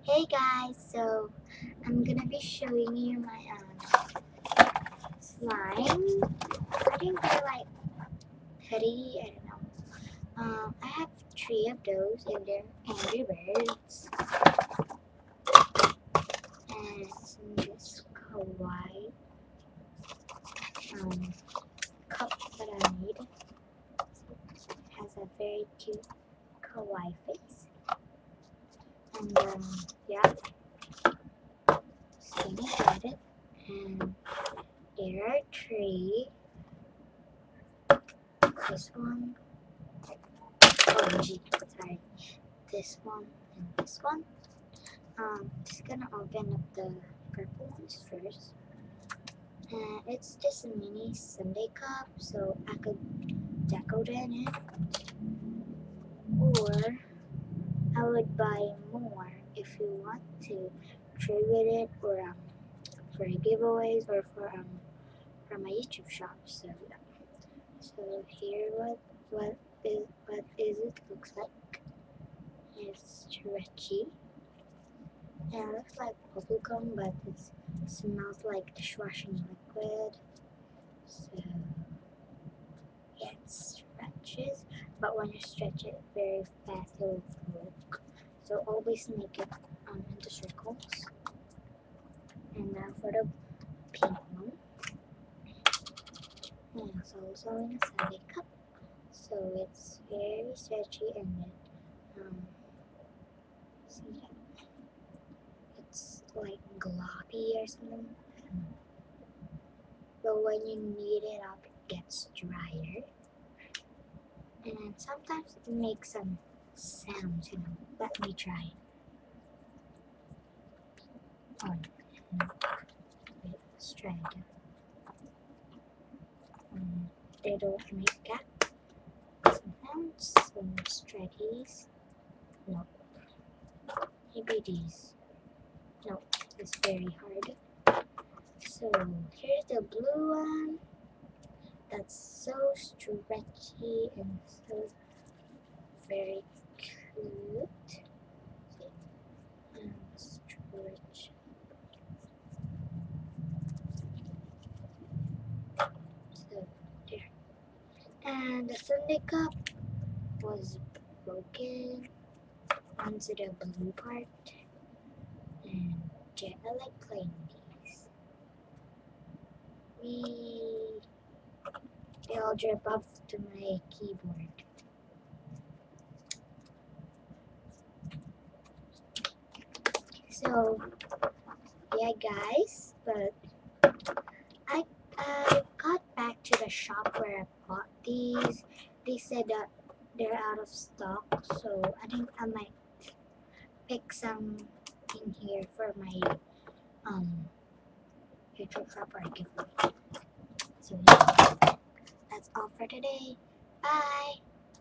Hey guys, so I'm gonna be showing you my slime. I think they're like Putty, I don't know. I have three of those and they're Angry Birds. And it's in this kawaii cup that I made. It has a very cute kawaii face. And yeah, just gonna get it. And there are three. This one. OMG, sorry. This one and this one. Just gonna open up the purple ones first. And it's just a mini sundae cup, so I could decorate in it. Or I would buy more if you want to trade with it, or for giveaways, or for my YouTube shop. So yeah. So here what is it looks like. It's stretchy. And it looks like bubblegum, but it smells like dishwashing liquid. So yeah, it stretches, but when you stretch it very fast, it will broke. So always make it into circles. And now for the pink one, and it's also in a sundae cup. So it's very stretchy and it see that it's like gloppy or something. But when you knead it up, it gets drier. And sometimes it makes some sounds, Let me try. Oh, no. Wait, let's try again. They don't make that sounds, so let's try these. No. Maybe these. No, it's very hard. So here's the blue one. That's so stretchy and so very cute. And stretch. So there. And the sundae cup was broken onto the blue part. And yeah, I like playing these. They all drip off to my keyboard. So yeah guys, but I got back to the shop where I bought these. They said that they're out of stock, so I think I might pick some in here for my future shop or giveaway. So yeah, that's all for today. Bye!